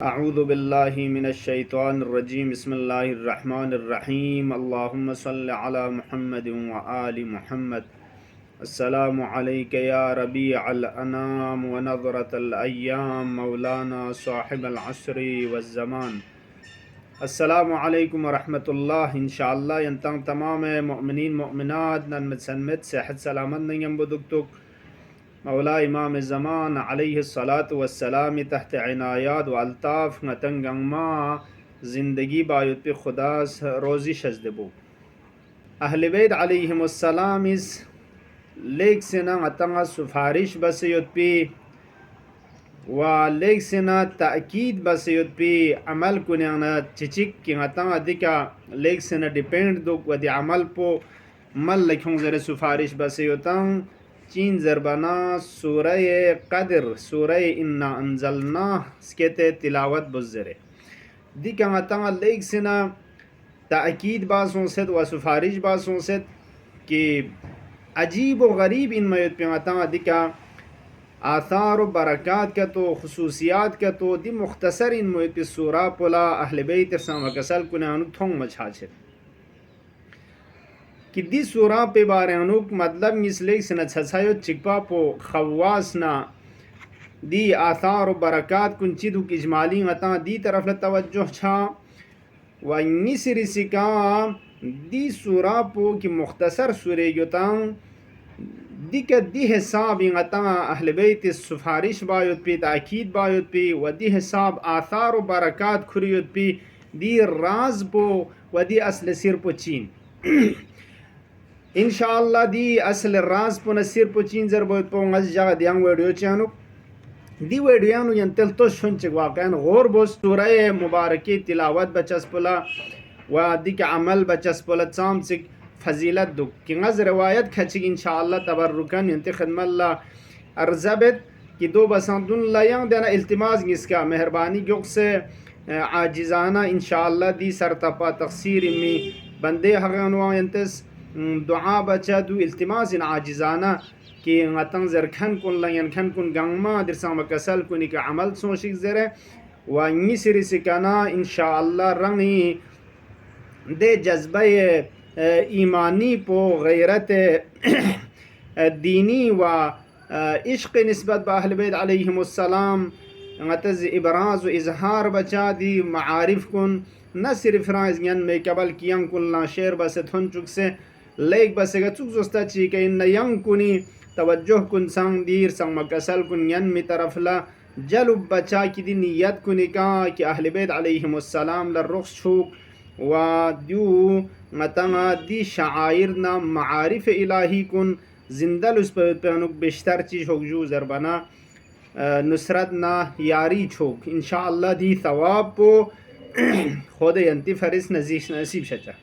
अऊज़ु बिल्लाहि मिनश्शैतानिर्रजीम बिस्मिल्लाहिर्रहमानिर्रहीम अल्लाहुम्मा सल्लि अला मुहम्मदिन व आलि मुहम्मद। अस्सलामु अलैका या रबीअल अनाम व नज़रतल अय्याम मौलाना साहिबल अस्री वज़्ज़मान। अस्सलामु अलैकुम व रहमतुल्लाह। इंशाअल्लाह यंतंग तमाम मुमिनीन मुमिनात नन सन्मत सेहत सलामत नयम बुदुक्तुक मौला इमाम ज़मान अलैहिस्सलातु वस्सलाम तहत इनायात व अल्ताफ मतंगमा ज़िंदगी बायुत पे खुदा रोज़ी शजदबो अहले बैत अलैहिमुस्सलाम इस लेक सेना अतंगा सुफारिश बसयुत पे व लेक सेना ताकीद बसयुत पे अमल कुन्याना चिचिक कि अतंगा दिका लेक सेना डिपेंड दुक व दि अमल पो मल लखों ज़रे सुफारिश बसयुतंग चीन ज़रबना सूरह क़द्र सूरह इन्ना अंज़लना स्केते तिलावत बुज़रे दी का लेक सिना ताकीद बासों से व सुफारिश बासों से कि अजीब व गरीब इन मयुत पे दिका आसार व बरक़ात का तो खसूसियात का तो दी मुख्तसर इन मयुत पे सूरा पुला अहले बैत कसल कुनानु थोंग मछाछे कि दी सूरा पे बारे अनुक मतलब मिसले सना छछायो चिकपा पो खवासना दी आसार व बरक़ात कुंची दुक इजमाली अता दी तरफ तवज्जो छा व मिसरी सिका दी सूरा पो कि मुख्तसर सूरे युतां दी के दी हिसाब अता अहले बैत सुफारिश बायुत पे ताकीद बायुत पे व दी हिसाब आसार व बरक़ात खुरियुत पे दी राज पो व दी असल सिर पो चीन इंशाअल्लाह दी असल राज पुन सिर पो चीन जर बोत पो ngaz jaga diang वीडियो चानु दी वीडियो नु यंतल तो शुंच वाकन गौर बोस सूरह मुबारकी तिलावत बचस पुला व दी के अमल बचस पुला चाम से फजीलत दु कि ngaz रिवायत खची इंशाअल्लाह तबरुकन यंत खदमल्ला अर्जबत कि दो बसंदुन लयंग देना इल्तिमास इसका मेहरबानी गुक से आजिजाना इंशाअल्लाह दी सरतपा तकसीर में बंदे हगनवा यंतस दुआ बचा दु इल्तिमास इन आजिजाना कि ngатang जरखन कुन लयन खन कुन गंगमा दिरसा मकसल कुनि का अमल सोशिक जरे व मिसरी सिकाना इंशाअल्लाह रंगी दे जज्बे ईमानी पो गैरत दीनी व इश्क निस्बत अहले बैत अलैहिमुस्सलाम ngатaz इबराज व इजहार बचा दी मारिफ कुन न सिर्फ राज यन में कबल कियं कुन ला शेर बस थन चुक से लेक बसेगा चुक जोस्ता ची के इन यंग कुनी तवज्जो कुन संग दीर संग मकसल कुन यन मी तरफ ला जलुब बचा की दी नियत कुनी का कि अहले बैत अलैहिमुस्सलाम ला रुख छुक व दू मतंगा दी शाइर ना मारिफ इलाही कुन जिंदल उस पे अनुक बेशतर चीज होगजू जरबना नुसरत ना यारी छोक इंशाअल्लाह दी सवाब पो खुद यंती फरिस नसीब शचा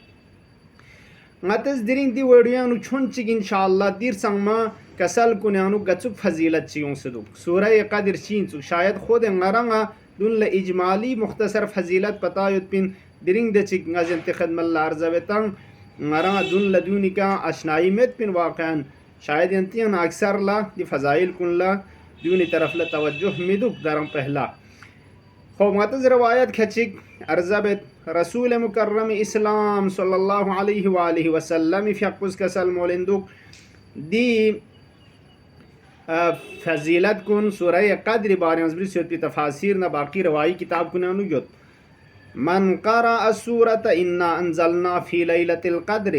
ngатaz diring di वीडियो नु छुंचिक इंशाअल्लाह दीर संगमा कसल कुन्यानु गचुक फजीलत चियों सदुक सूरह क़द्र चीन शायद खुद ngरंगा दुन ल इजमाली मुख्तसर फजीलत पता युतपिन दिरिंग de चिक ngazent खदमल्ला अर्जबतंग ngरंगा दुन ल दुनिका अशनाई में पिन वाकन शायद यंतियन अक्सर ला दी फजाइल कुल्ला दूनी तरफ ला तवज्जुह मिदुक दरम पहला खो मतज रवायत खचिक अर्जबत रसूल मुकर्रम इस्लाम सल्लल्लाहु अलैहि व आलिहि वसल्लम फकुस कसल मोलिंदुक दी फजीलत कुन सूरह क़द्र बारे में बरी तफासिर न बाकी रवाई किताब कुन अनुयुत मन क़रा सूरत इन्ना अंज़लना फी लैलतिल क़द्र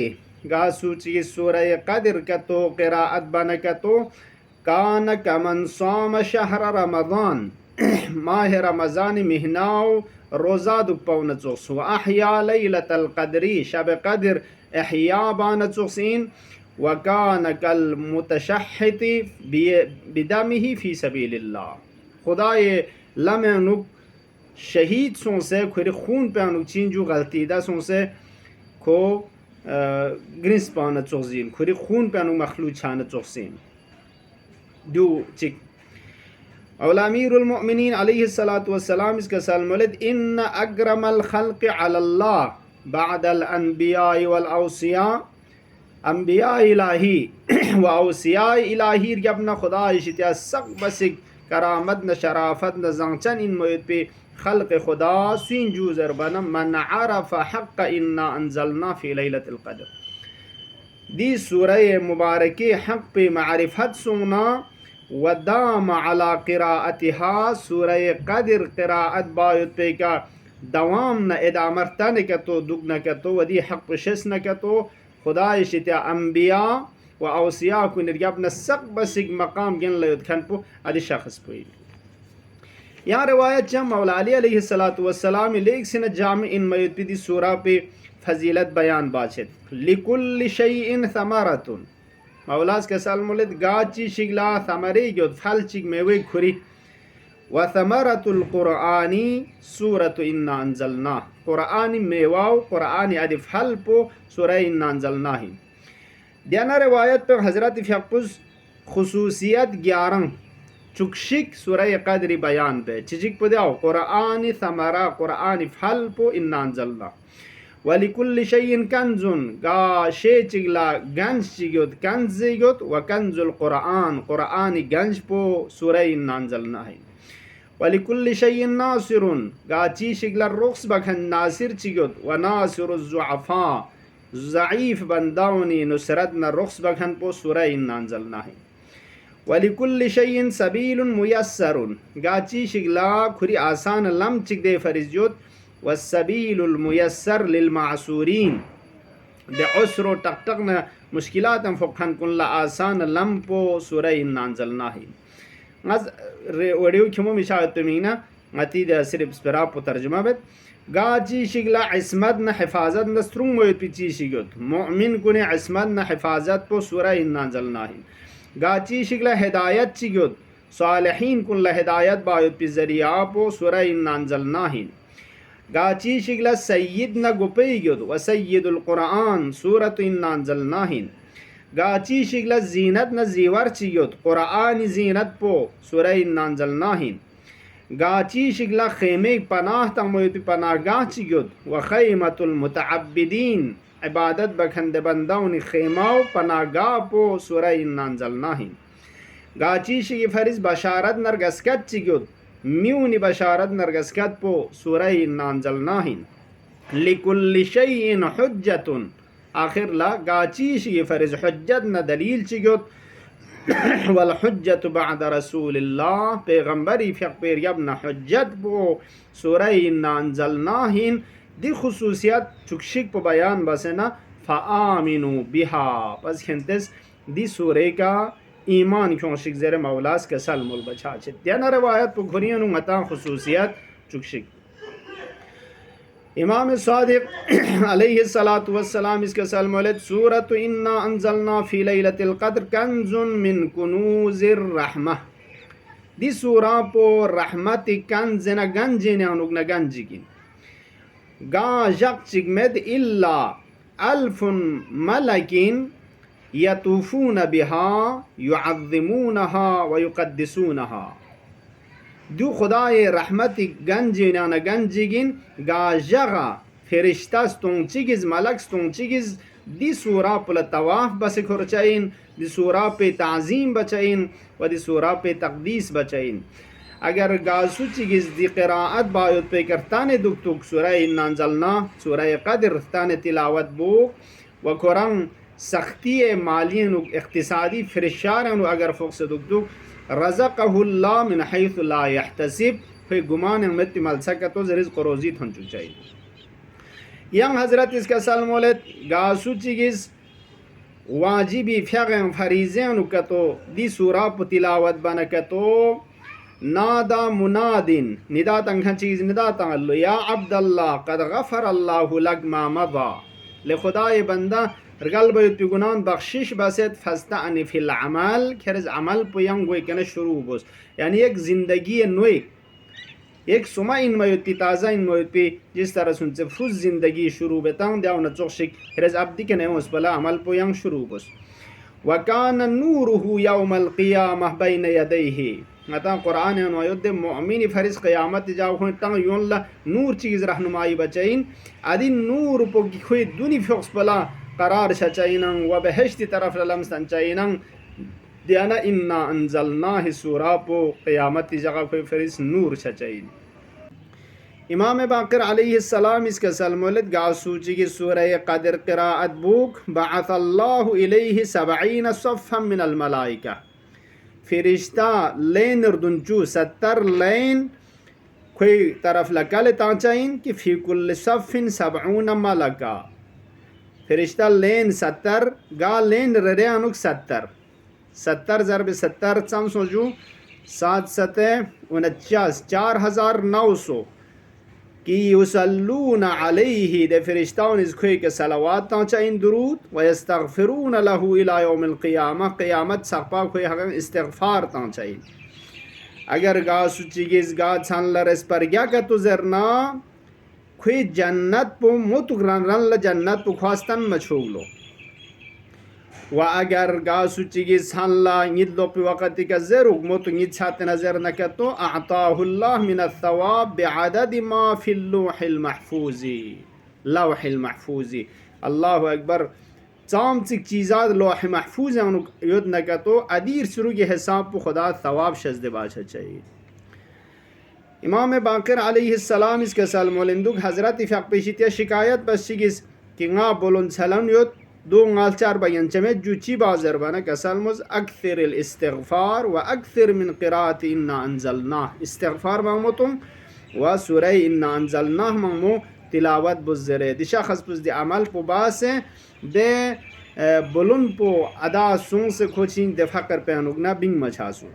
गा सूची सूरह क़द्र का तो क़िराअत बन का तो कान कमन साम शहर रमज़ान माह रमज़ान महीनाओ रोज़ा दुपौन चुक्स व अहया लैलतल क़द्री शब क़द्र अहया बान चुक्सिन व कान कल मुतशहति बिदमिही फी सबीलिल्लाह खुदा ये लमनुक शहीद सों से खुर खून पे अनुक चींजू गलती दा सों से खो ग्रिस पान चुक्सिन खुर खून पे अनुक मखलू छान चुक्सिन दो चिक औला अमीरुल मुमिनीन अलैहिस्सलातु वस्सलाम इसका सलमलद इन्न अकरमल खल्क़ अलल्लाह बअदल अनबिया वल औसिया अम्बिया इलाही व औसिया इलाही के अपना खुदा इशितिया सक बसिक करामत न शराफत न जंचन इन मोयत पे खल्क खुदा स्विन जूजर बना मन अरफ हक़ इन्ना अंज़लना फ़ी लैलतिल क़द्र। दी सूरह मुबारक हक़ पे मारिफत सुना व दाम अला क़िराअतिहा सूरह क़द्र क़िराअत बायत पे का दवाम न इदामरता न कतो दुग न कतो वदी हक़ पशस न कतो खुदा शित्या अम्बिया व औसिया को निर्याब न सक बसिक मकाम गिन लयुद खनपु अदि शख्स पुई। यहाँ रवायत जम मौला अली अलैहिस्सलातु वस्सलाम लेख सिन जाम इन मयुद सूरा पे फजीलत बयान बाछत लिकुल्लि शैइन समरतुन मौलास के सलमुलत गाची शिगला समरे जो फल चिग मेवे खुरी व समरतुल कुरआनी सूरतु इन्ना अंज़लना कुरआनी मेवाव कुरआनी अदि फल पो सूरह इन्ना अंज़लना ही। दियाना रवायत पर हजरत फ़ियक़ुस खुसूसियत 11 चुकशिक सूरह क़द्र बयान पे चिजिक पदाओ कुरआनी समरा कुरआनी फल पो इन्ना अंज़लना वलिकुल्लि शैइन कंजुन गा शे चिगला गंज चिगोत कंज जिगोत व कंजुल कुरआन कुरआनी गंज पो सूरह इन्ना अंज़लना है। वलिकुल्लि शैइन नासिरुन गा ची शिगला रुख्स बखन नासिर चिगोत व नासिरुज़ ज़ुअफ़ा ज़ईफ़ बंदाउनी नुसरत न रुख्स बखन पो सूरह इन्ना अंज़लना है। वलिकुल्लि शैइन सबीलुन मुयस्सरुन गाची शिगला खुरी आसान लम चिक दे फरिजोत वस्सबीलुल मुयस्सर लिल मासूरीन दे उसरो टक टक न मुश्किलात फखन कुल्ला आसान लम पो सूरह इन्ना अंज़लना है। आज वीडियो खिमो मिशात मीना अति द सिर्फ स्परा पो तर्जुमा बत गाची शिगला इस्मत न हिफाजत न स्ट्रुंग मोय पिची शिगत मुमिन कुने इस्मत न हिफाजत पो सूरह इन्ना अंज़लना है। गाची शिगला हिदायत चिगत सालिहीन कुल्ला हिदायत बायत पि जरिया पो सूरह इन्ना अंज़लना है। गाची शिगला सय्यद न गुपैगत व सय्यदुल कुरआन सूरतु इन्ना अंज़लना है। गाची शिगला जीनत न जीवर चिगत कुरआनी जीनत पो सूरह इन्ना अंज़लना है। गाची शिगला खेमे पनाह तमोयत पनागाह चिगत व खैमतुल मुतअब्बिदीन इबादत बखंद बंदाउन खेमाव पनागाह पो सूरह इन्ना अंज़लना है। गाची शिगी फरिज बशारत नरगस्कत चिगत म्यूनि बशारत नरगस्कत पो सूरह इन्ना अंज़लना है। लिकुल्लि शैइन हुज्जतुन आखिर ला गाची शिगी फरिज हुज्जत न दलील चिगत वल हुज्जत बअद रसूलिल्लाह पैगंबरी फ़िक़्र यबन हुज्जत पो सूरह इन्ना अंज़लना है। दी खुसूसियत चुकशिक पो बयान बसना फ़आमिनु बिहा पस खिंतस दी सूरह का ईमान क्यों शिक ज़ेर मौलास के सलमुल बचा चित्या न रवायत पो घुरियनु मता खुसूसियत चुकशिक इमाम सादिक अलैहिस्सलातु वस्सलाम इसके सलमुलत सूरतु इन्ना अंज़लना फ़ी लैलतिल क़द्र कंज़ुन मिन कुनूज़िर रहमह दी सूरा पो रहमत कंज़ न गंज न अनुग न गंज की गा जक चिगमेद इल्ला अल्फुन मलकिन यतूफून बिहा युअज़्ज़िमूनहा व युक़द्दिसूनहा दो खुदाए रहमत गंज न गंजिगिन गा जगा फरिश्ता स्टोंचिगिज मलक स्टोंचिगिज दी सूरा पुल तवाफ बस खुरचाइन दी सूरा पे ताज़ीम बचाइन व दी सूरा पे तक़दीस बचाइन। अगर गासुचिगिज दी क़िराअत बायत पे करताने दुख तुक सूरह इन्ना अंज़लना सूरह क़द्र ताने तिलावत बुक व कुरान सख्ती मालियन इक़्तिसादी फिरशारन अगर फोक्स दुख दुख रज़क़हुल्लाह मिन हैसु ला यहतसिब फे गुमान मत मल सकतो रिज़्क़ रोज़ी थंचु चाहिए। यंग हज़रत इसका सलमोलत गासुचिगिज वाजिबी फ़िग़ं फरीज़ें कतो दी सूरा प तिलावत बन कतो नादा मुनादिन निदा तंग चीज़ निदा तंग या अब्दल्ला क़द गफ़रल्लाहु लक मा मदा ले खुदाए बंदा रगल बयुत गुनान बख्शिश बसत फस्तअनि फिल अमल खरज अमल पुयंग गोय कने शुरू बस यानी एक ज़िंदगी नोए एक सुमा इन मयुत ताज़ा इन मयुत जिस तरह सुनसे फुज ज़िंदगी शुरू बेतांग दाव न चोशिक खरज अब्दी कने उस बला अमल पुयंग शुरू बस वकान नूरुहु यौमल क़ियामह बैन यदैहि मता कुरान अन अयोद मुमिन फरिज क़यामत जाओ हो तंग योनला नूर चीज़ रहनुमाई बचैन अदि नूर पो खुई दुनी फोक्स बला करार शचाइनंग व बहश्ती तरफ लम संचाइनंग दियाना इन्ना अंज़लना ही सूरा पो क़यामत जगह कोई फरिस नूर शचाइन। इमाम बाक़िर अलैहिस्सलाम इसका सलमोलद गासूची की सूरह क़द्र क़िराअत बुक बअसल्लाहु इलैहि सबईन सफ़्फ़म मिनल मलाइका फ़रिश्ता लेन दुंचू 70 लेन कोई तरफ लकल तांचाइन कि फ़ी कुल्ल सफ़्फ़िन सबऊन मलका फ़रिश्ता लेन 70 गा लेन ररे अनुक 70 ज़रब 70 चम सोचू 7 सतह 49 4900 कि युसल्लून अलैहि दे फ़रिश्ताओं इस खोई के सलावात तांचाइन दुरूद व यस्तग़फ़िरून लहू इला यौमिल क़ियामह क़ियामत सक़पा खोई हक़न इस्तिग़फ़ार तांचाइन अगर गा सुचिगिस गा छान लरस पर गया का तो जरना खोई जन्नत पो मुत रन ल जन्नत पो ख्वास्तन मछोगलो व अगर गा सुचिगिस छान ला निदलो पे वक़्ति का ज़रूर मुत निद छाते नज़र न तो अताहुल्लाह मिन अत्थवाब बिअदद मा फिल लौहिल महफूज़ी अल्लाहु अकबर चामचिक चीज़ात लौह महफूज़ युद्ध न तो अदीर शुरू के हिसाब पर खुदा थवाब शजद बाशा चाहिए। इमाम बाक़िर अलैहिस्सलाम इसके सलमोलिंदुक हज़रत फ़क़ पेशितिया शिकायत बशिगिस कि गा बोलन सलन युद्ध दो गाल 4 बयन चमे जुची बाज़र बना कसलमुज अक्सर इस्तिग़फ़ार व अक्सर मिन क़िराअत इन्ना अंज़लनाह इस्तिग़फ़ार मांगो तुम व सूरह इन्ना अंज़लनाह मांगो तिलावत बुज़रे दिशा खसपुस दे अमल पो बासे दे बुलुन पो अदा सुन से खोचिंग दे फ़कर पे अनुगना बिंग मछासु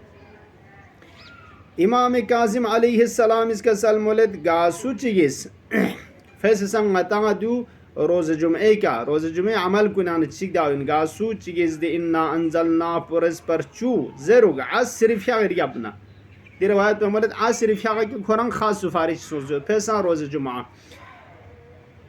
इमाम काज़िम अलैहिस्सलाम इसका सलमोलद गासु चिगिस फैस संग मता दू रोज़ जुमे का रोज़ जुमे अमल कुनान चिक दाविन गासु चिगिस दे इन्ना अंज़लना पुरस पर चू ज़रूर आज सिर्फ या अपना दी रवायत पे मरद आज सिर्फ या कि खुरंग खास सिफारिश सोचो फैसा रोज़ जुमा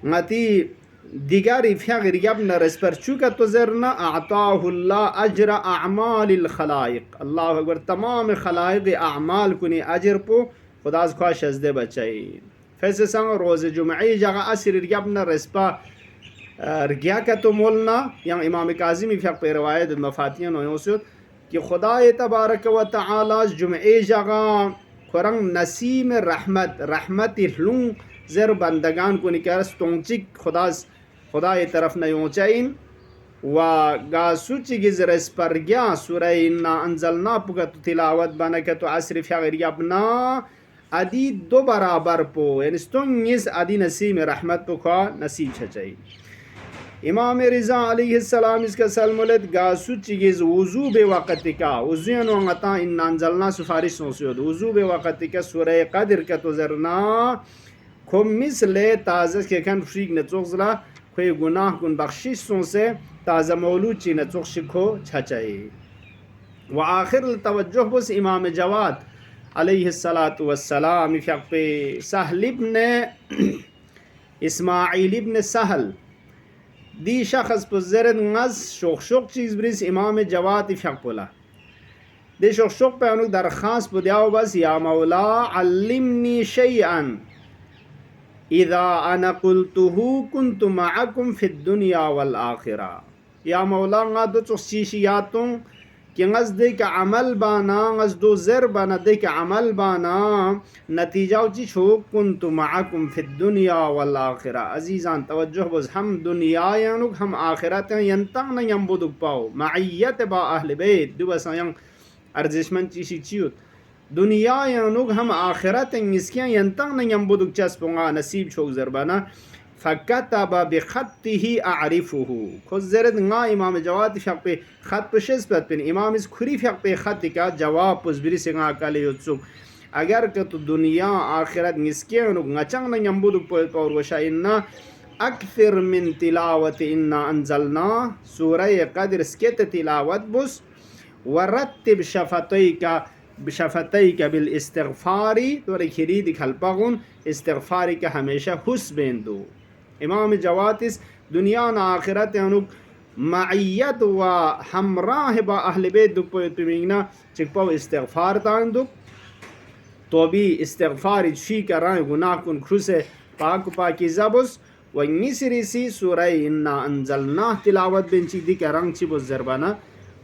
ngati digari fiagir yabna resperchu ka to zerna a'tahu Allah ajra a'malil khalaiq Allahu akbar tamam khalaiq a'mal kuni ajr po खुदास ख्वाश अजदे बचाई फैसे संग रोज़ जुमई जगह असर यबना रेस्पा रगिया का तो मोलना या इमाम काज़िम फ़क़ पे रवायत मफातियन होयोसुद कि खुदा तबारक व तआला जुमई जगह खुरंग नसीम रहमत लुंग ज़र बंदगान को निकरस तोंचिक खुदा तरफ न ऊंचाइन व गासुची गिजरस पर गया सूरह इन्ना अंज़लना पुका तो तिलावत बना के तो असरिफ अपना अदी दो बराबर पो यानी स्टोंगिस अदी नसीम रहमत पो खा नसीब छचाई इमाम रिज़ा अलैहिस्सलाम इसका सलमुलद गासुची गिज वुज़ू बे वक़्त का उज़ियन व अता इन्ना अंज़लना सिफारिश सोसियोद वुज़ू बे वक़्त का सूरह क़द्र का तो ज़रना खुमिस ले ताज़ा के खन फ्रीक न चोक्सला कोई गुनाह कुन बख्शिशों से ताज़ा मौलूद ची न चोक्श को छचाई व आखिर तवज्जुह बस इमाम जवाद अलैहिस्सलातु वस्सलाम फ़क़ पे सहल इब्न इस्माइल इब्न सहल दी शख्स पुज़रन नज़ शोक चीज़ ब्रिस इमाम जवाद फ़क़ पोला दे शोक पे अनु दरखास्त पुदियाओ बस या मौला अल्लिमनी शैअन इदा अना कुल्तुहु कुन्तु मअकुम फिद दुनिया वल आखिरा या मौला गा दो चोशीशियातों कि गज दे का अमल बाना गज दो ज़र बाना दे का अमल बाना नतीजा उची छो कुन्तु मअकुम फिद दुनिया वल आखिरा अजीज़ान तवज्जुह बस हम दुनिया यानुक हम आखिरत यंतंग न यंबुदुक पाओ मअय्यत बा अहल बैत दुबस यंग अर्जिशमन चीशी चियुत दुनिया यानुक हम आखिरत इसके यंतंग न यंबुदुक चस्पुंगा नसीब छोक ज़रबाना फ़कतबा बिख़त्तिही अअरिफुहु खुद ज़रद गा इमाम जवाद फ़क़ पे ख़त पशस पर इमाम इस खुरी फ़क़ पे ख़त का जवाब पुज़बिरी से गा काले युत्सुक अगर के तो दुनिया आखिरत इसके यानुक ngacang न यंबुदुक पर वशा इन्ना अक्सर मिन तिलावत इन्ना अंज़लना सूरह क़द्र इसके तिलावत बुस वरत्तिब शफ़तैका बिल इस्तिग़फ़ारी तो खिरी दिखल पगुन इस्तिग़फ़ारी का हमेशा हुस्बेन दो इमाम जवाद इस दुनिया न आखिरत अनुक मअय्यत व हमराह बा अहल बैत दुक पोयतुमिना चिकपो इस्तिग़फ़ार तान दुक तो भी इस्तिग़फ़ार शी कराए गुनाह कुन खुसे पाकीज़ा बुस व निसरिसी सूरह इन्ना अंज़लना तिलावत बेंची दी करंग ची बुस ज़रबाना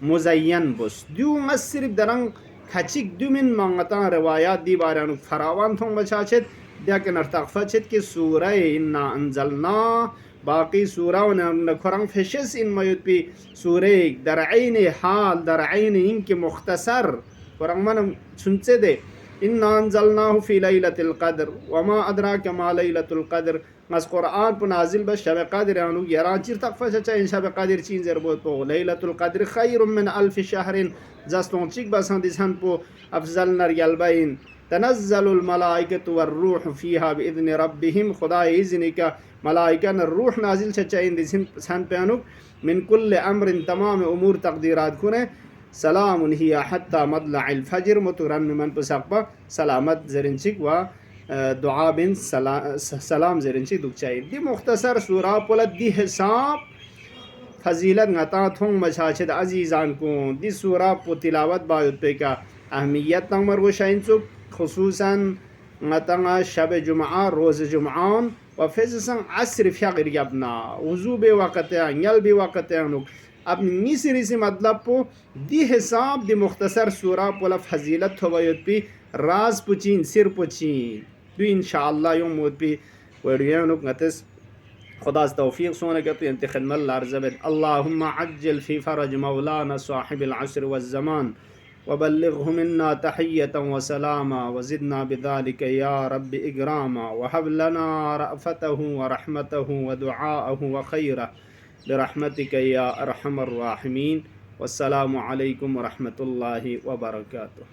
मुज़य्यन बुस दू सिर्फ दरंग खचिक दुमिन मांगता रवायात दी बारानुक फरावान थों बचाचेत لكن ارتقفتشت كي سورة إنا أنزلنا باقي سورة ونخرن فشس إن ما يتبي سورة درعيني حال درعيني إنك مختصر قرآن من سنتده إنا أنزلناه في ليلة القدر وما أدراك ما ليلة القدر مس قرآن بنازل بس شب قادر يعني يران چير تقفش إن شب قادر چين زربوت بو ليلة القدر خير من ألف شهر زستون چيك بس هندسان بو أفضل نر يلبين تنزل الملائكة والروح فيها بإذن ربهم خدا إذنك ملائكة الروح نازل شچين دسان بيانوك من كل أمر تمام أمور تقديرات كونه سلام هي حتى مطلع الفجر مترن من بسقبة سلامت زرنشك و دعاء بن سلام زرنشك دوكشاي دي مختصر سورة بولد دي حساب فضیلت ngata thong machachid azizan ko di sura po tilawat bayut pe ka ahmiyat nang margo shain chuk khususan ngata nga shab jumaa roz jumaan و فزسان عصر فقر yabna wuzu be waqt ya nyal be waqt ya nuk अब मिसरी से मतलब पो दी हिसाब दी मुख्तसर सूरा पोला फजीलत होवयत पी राज पुचीन सिर पुचीन दु इंशाअल्लाह यौम मोद पी वडियानुक नतस खुदा तौफीक सोने के तो इंतखल मल अर्जबत अल्लाहुम्मा अज्जल फी फरज मौलाना साहिब العصر والزمان وبلغه منا تحية وسلاما وزدنا بذلك يا رب إكراما وهب لنا رأفته ورحمته ودعاءه وخيره برحمتك يا أرحم الراحمين والسلام عليكم ورحمة الله وبركاته.